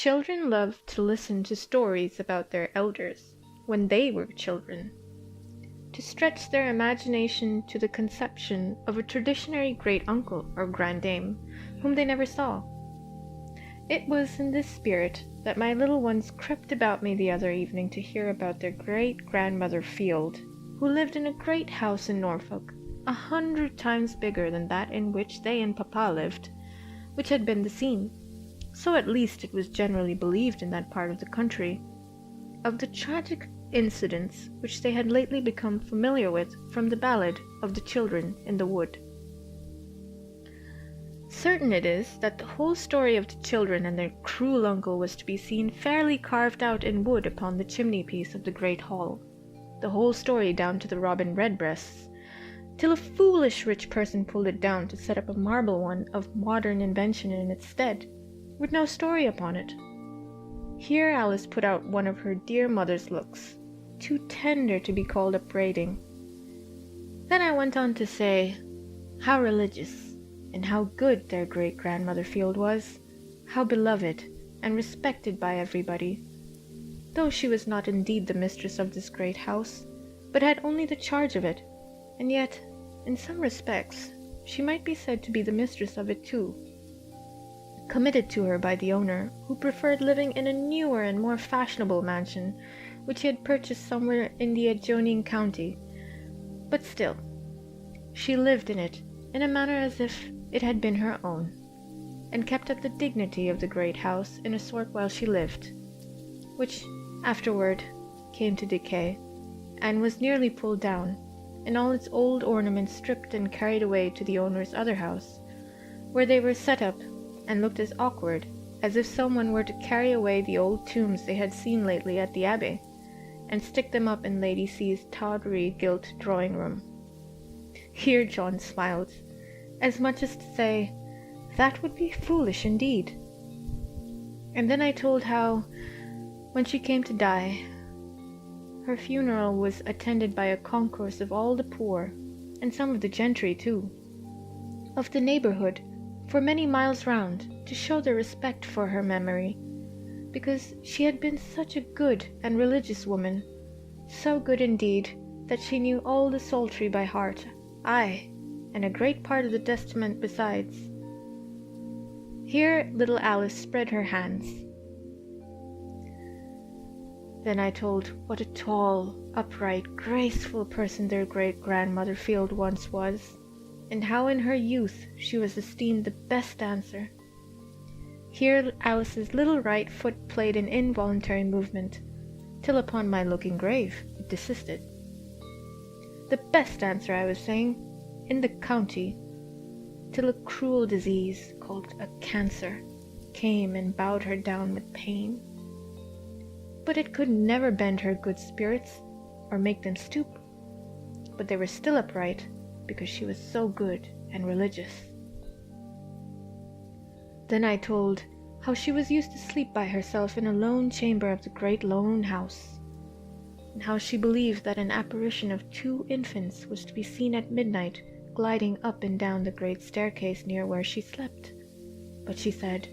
Children loved to listen to stories about their elders when they were children, to stretch their imagination to the conception of a traditionary great-uncle or grandame whom they never saw. It was in this spirit that my little ones crept about me the other evening to hear about their great-grandmother Field, who lived in a great house in Norfolk, 100 times bigger than that in which they and Papa lived, which had been the scene, so at least it was generally believed in that part of the country, of the tragic incidents which they had lately become familiar with from the ballad of the children in the wood. Certain it is that the whole story of the children and their cruel uncle was to be seen fairly carved out in wood upon the chimney-piece of the great hall, the whole story down to the robin redbreasts, till a foolish rich person pulled it down to set up a marble one of modern invention in its stead, with no story upon it. Here Alice put out one of her dear mother's looks, too tender to be called upbraiding. Then I went on to say how religious and how good their great-grandmother Field was, how beloved and respected by everybody, though she was not indeed the mistress of this great house, but had only the charge of it, and yet, in some respects, she might be said to be the mistress of it too, committed to her by the owner, who preferred living in a newer and more fashionable mansion, which he had purchased somewhere in the adjoining county. But still, she lived in it in a manner as if it had been her own, and kept up the dignity of the great house in a sort while she lived, which afterward came to decay, and was nearly pulled down, and all its old ornaments stripped and carried away to the owner's other house, where they were set up and looked as awkward as if someone were to carry away the old tombs they had seen lately at the Abbey, and stick them up in Lady C's tawdry gilt drawing-room. Here John smiled, as much as to say, that would be foolish indeed. And then I told how, when she came to die, her funeral was attended by a concourse of all the poor, and some of the gentry too, of the neighbourhood, for many miles round, to show their respect for her memory, because she had been such a good and religious woman, so good indeed that she knew all the psaltery by heart, aye, and a great part of the Testament besides. Here little Alice spread her hands. Then I told what a tall, upright, graceful person their great-grandmother Field once was, and how in her youth she was esteemed the best dancer. Here Alice's little right foot played an involuntary movement, till upon my looking grave it desisted. The best dancer, I was saying, in the county, till a cruel disease, called a cancer, came and bowed her down with pain. But it could never bend her good spirits, or make them stoop, but they were still upright, because she was so good and religious. Then I told how she was used to sleep by herself in a lone chamber of the great lone house, and how she believed that an apparition of 2 infants was to be seen at midnight gliding up and down the great staircase near where she slept. But she said,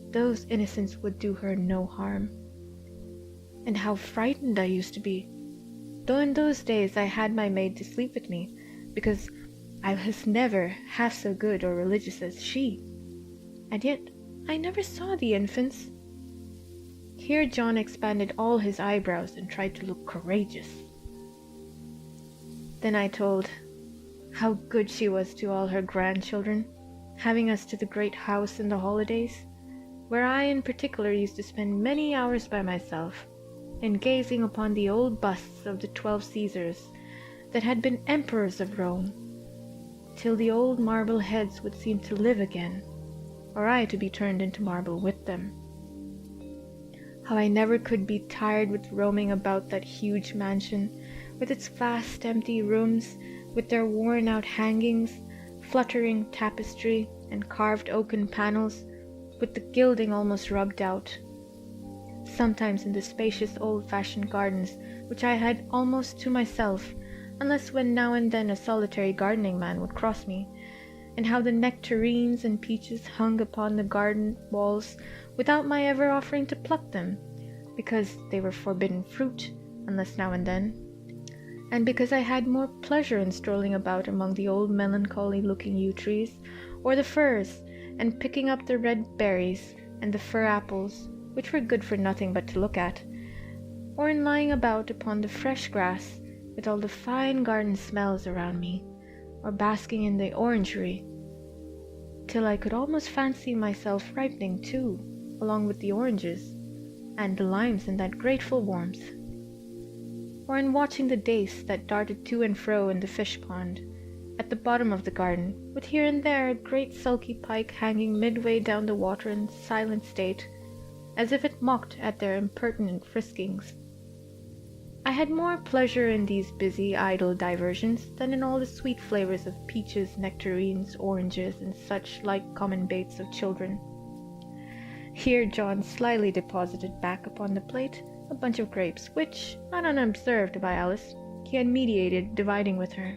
those innocents would do her no harm. And how frightened I used to be, though in those days I had my maid to sleep with me, because I was never half so good or religious as she, and yet I never saw the infants. Here John expanded all his eyebrows and tried to look courageous. Then I told how good she was to all her grandchildren, having us to the great house in the holidays, where I in particular used to spend many hours by myself, in gazing upon the old busts of the 12 Caesars that had been emperors of Rome, till the old marble heads would seem to live again, or I to be turned into marble with them. How I never could be tired with roaming about that huge mansion, with its vast empty rooms, with their worn-out hangings, fluttering tapestry, and carved oaken panels, with the gilding almost rubbed out. Sometimes in the spacious old-fashioned gardens, which I had almost to myself, unless when now and then a solitary gardening man would cross me, and how the nectarines and peaches hung upon the garden walls without my ever offering to pluck them, because they were forbidden fruit, unless now and then, and because I had more pleasure in strolling about among the old melancholy-looking yew trees, or the firs, and picking up the red berries and the fir apples, which were good for nothing but to look at, or in lying about upon the fresh grass with all the fine garden smells around me, or basking in the orangery, till I could almost fancy myself ripening too, along with the oranges and the limes in that grateful warmth, or in watching the dace that darted to and fro in the fish pond at the bottom of the garden, with here and there a great sulky pike hanging midway down the water in silent state, as if it mocked at their impertinent friskings. I had more pleasure in these busy, idle diversions than in all the sweet flavors of peaches, nectarines, oranges, and such like common baits of children. Here John slyly deposited back upon the plate a bunch of grapes, which, not unobserved by Alice, he had meditated dividing with her,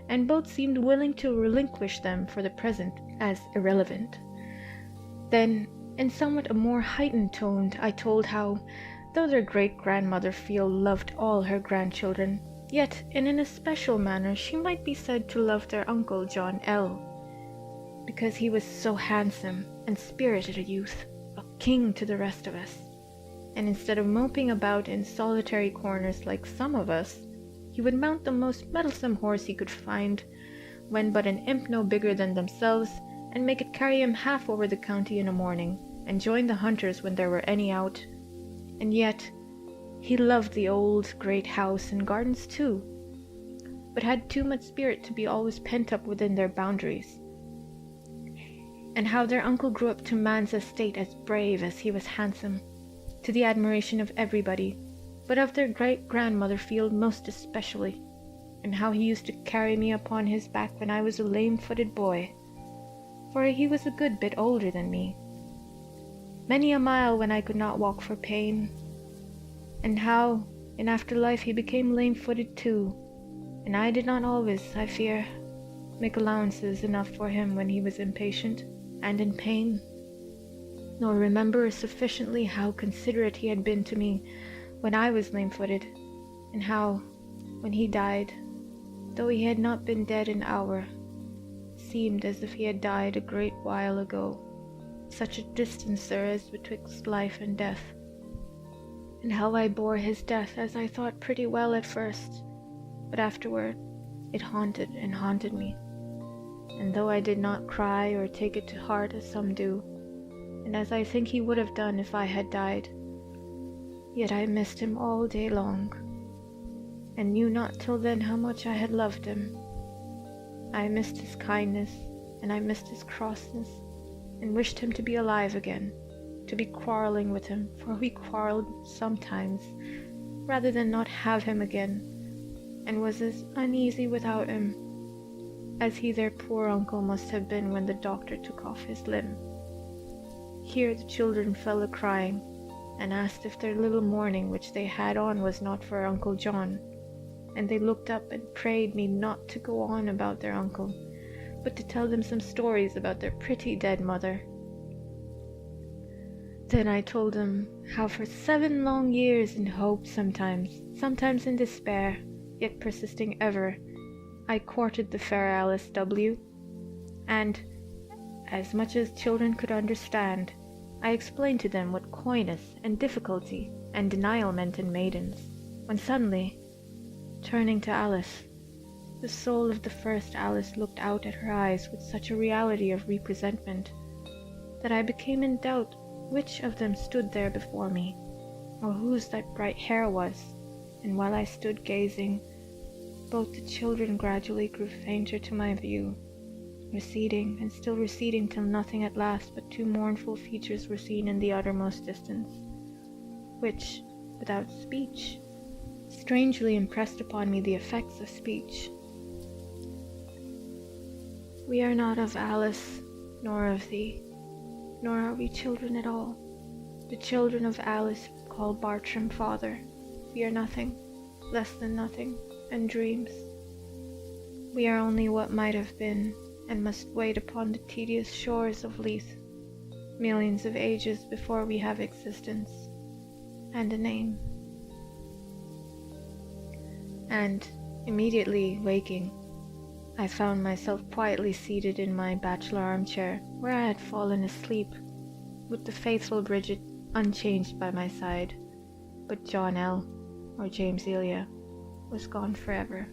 and both seemed willing to relinquish them for the present as irrelevant. Then, in somewhat a more heightened tone, I told how, though their great-grandmother Field loved all her grandchildren, yet in an especial manner she might be said to love their uncle John L., because he was so handsome and spirited a youth, a king to the rest of us, and instead of moping about in solitary corners like some of us, he would mount the most mettlesome horse he could find, when but an imp no bigger than themselves, and make it carry him half over the county in a morning, and join the hunters when there were any out. And yet he loved the old great house and gardens too, but had too much spirit to be always pent up within their boundaries. And how their uncle grew up to man's estate as brave as he was handsome, to the admiration of everybody, but of their great-grandmother Field most especially, and how he used to carry me upon his back when I was a lame-footed boy, for he was a good bit older than me, many a mile when I could not walk for pain, and how in after life he became lame-footed too, and I did not always, I fear, make allowances enough for him when he was impatient and in pain, nor remember sufficiently how considerate he had been to me when I was lame-footed, and how, when he died, though he had not been dead an hour, it seemed as if he had died a great while ago, such a distance there is betwixt life and death, and how I bore his death as I thought pretty well at first, but afterward it haunted and haunted me, and though I did not cry or take it to heart as some do, and as I think he would have done if I had died, yet I missed him all day long, and knew not till then how much I had loved him. I missed his kindness, and I missed his crossness, and wished him to be alive again, to be quarreling with him, for we quarreled sometimes, rather than not have him again, and was as uneasy without him as he their poor uncle must have been when the doctor took off his limb. Here the children fell a-crying, and asked if their little mourning which they had on was not for Uncle John, and they looked up and prayed me not to go on about their uncle, but to tell them some stories about their pretty dead mother. Then I told them how for 7 long years in hope sometimes in despair, yet persisting ever, I courted the fair Alice W., and, as much as children could understand, I explained to them what coyness and difficulty and denial meant in maidens, when suddenly, turning to Alice, the soul of the first Alice looked out at her eyes with such a reality of representment, that I became in doubt which of them stood there before me, or whose that bright hair was, and while I stood gazing, both the children gradually grew fainter to my view, receding and still receding till nothing at last but 2 mournful features were seen in the uttermost distance, which, without speech, strangely impressed upon me the effects of speech. We are not of Alice, nor of thee, nor are we children at all. The children of Alice call Bartram father. We are nothing, less than nothing, and dreams. We are only what might have been, and must wait upon the tedious shores of Lethe, millions of ages before we have existence and a name. And, immediately waking, I found myself quietly seated in my bachelor armchair where I had fallen asleep, with the faithful Bridget unchanged by my side, but John L., or James Elia, was gone forever.